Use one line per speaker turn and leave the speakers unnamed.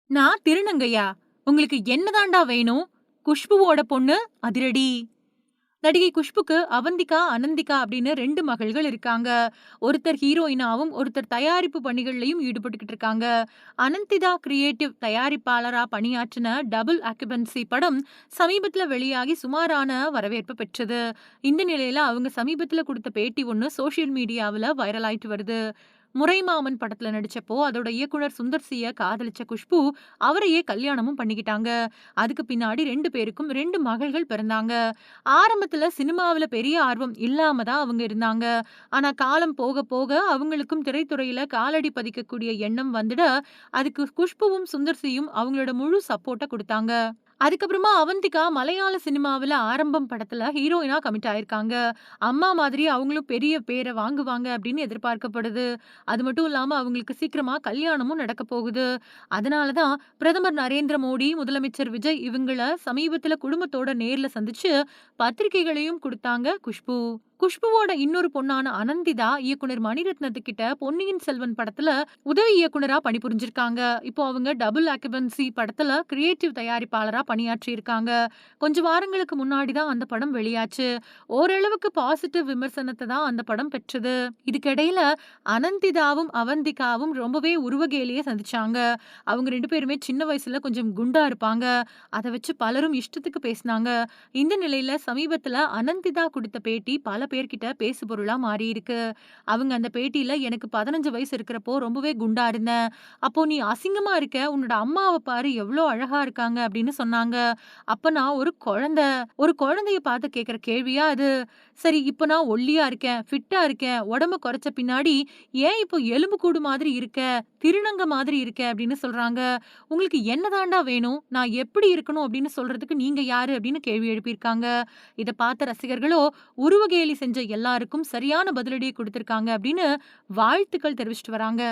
நான் திருநங்கையா? உங்களுக்கு என்னதாண்டா வேணும்? குஷ்புவோட பொண்ணு அதிரடி. நடிகை குஷ்புக்கு அவந்திகா, அனந்திகா அப்படின்னு 2 மகள்கள் இருக்காங்க. ஒருத்தர் ஹீரோயினாவும், ஒருத்தர் தயாரிப்பு பணிகள்லயும் ஈடுபட்டுக்கிட்டு இருக்காங்க. அனந்திதா கிரியேட்டிவ் தயாரிப்பாளரா பணியாற்றின டபுள் ஆக்குபென்சி படம் சமீபத்துல வெளியாகி சுமாரான வரவேற்பு பெற்றது. இந்த நிலையில அவங்க சமீபத்துல குடுத்த பேட்டி ஒண்ணு சோசியல் மீடியாவுல வைரல் ஆயிட்டு வருது. முறைமாமன் படத்துல நடிச்சப்போ அதோட இயக்குனர் சுந்தர் சிய காதலிச்ச குஷ்பு அவரையே கல்யாணமும் பண்ணிக்கிட்டாங்க. அதுக்கு பின்னாடி 2 பேருக்கும் 2 மகள்கள் பிறந்தாங்க. ஆரம்பத்துல சினிமாவுல பெரிய ஆர்வம் இல்லாம தான் அவங்க இருந்தாங்க. ஆனா காலம் போக போக அவங்களுக்கும் திரைத்துறையில காலடி பதிக்கக்கூடிய எண்ணம் வந்துட, அதுக்கு குஷ்புவும் சுந்தர் சியும் அவங்களோட முழு சப்போர்ட்ட குடுத்தாங்க. அதுக்கப்புறமா அவந்திகா மலையாள சினிமாவுல ஆரம்பம் படத்துல ஹீரோயினா கமிட் ஆயிருக்காங்க. அம்மா மாதிரி அவங்களும் பெரிய பேர வாங்குவாங்க அப்படின்னு எதிர்பார்க்கப்படுது. அது மட்டும் இல்லாம அவங்களுக்கு சீக்கிரமா கல்யாணமும் நடக்க போகுது. அதனால தான் பிரதமர் நரேந்திர மோடி, முதலமைச்சர் விஜய் இவங்கள சமீபத்துல குடும்பத்தோட நேர்ல சந்திச்சு பத்திரிகைகளையும் குடுத்தாங்க குஷ்பு. குஷ்புவோட இன்னொரு பொண்ணான அனந்திதா இயக்குனர் மணிரத்னத்துக்கிட்ட பொன்னியின் செல்வன் படத்துல உதவி இயக்குனரா பணிபுரிஞ்சிருக்காங்க. இப்போ அவங்க டபுள் ஆக்குபென்சி படத்துல கிரியேட்டிவ் தயாரிப்பாளரா பணியாற்றி இருக்காங்க. கொஞ்சம் வாரங்களுக்கு முன்னாடி தான் அந்த படம் வெளியாச்சு. ஓரளவுக்கு பாசிட்டிவ் விமர்சனத்த தான் அந்த படம் பெற்றது. இதுக்கிடையில அனந்திதாவும் அவந்திகாவும் ரொம்பவே உருவகேலிய சந்திச்சாங்க. அவங்க 2 பேருமே சின்ன வயசுல கொஞ்சம் குண்டா இருப்பாங்க. அத வச்சு பலரும் இஷ்டத்துக்கு பேசினாங்க. இந்த நிலையில சமீபத்துல அனந்திதா குடுத்த பேட்டி பல பேர்கிட்ட பேசுபொருளா மாறியிருக்கு. அவங்க அந்த பேட்டியில எனக்கு 15 வயசு இருக்கிறப்போ ரொம்பவே குண்டா இருந்தேன். அப்போ நீ அசிங்கமா இருக்க. உன்னோட அம்மாவ பாரு எவ்ளோ அழகா இருக்காங்க அப்படின்னு சொன்னாங்க. அப்ப நான் ஒரு குழந்தை. ஒரு குழந்தைய பார்த்து கேட்கிற கேள்வியா அது? சரி இப்ப நான் ஒல்லியா இருக்கேன், ஃபிட்டா இருக்கேன், உடம்ப குறைச்ச பின்னாடி ஏன் இப்போ எலும்பு கூடு மாதிரி இருக்க? திருநங்க மாதிரி இருக்க அப்படின்னு சொல்றாங்க. உங்களுக்கு என்னதாண்டா வேணும்? நான் எப்படி இருக்கணும் அப்படின்னு சொல்றதுக்கு நீங்க யாரு? அப்படின்னு கேள்வி எழுப்பியிருக்காங்க. இத பார்த்த ரசிகர்களோ, உருவகேலி செஞ்ச எல்லாருக்கும் சரியான பதிலடிய குடுத்திருக்காங்க அப்படின்னு வாழ்த்துக்கள் தெரிவிச்சுட்டு வராங்க.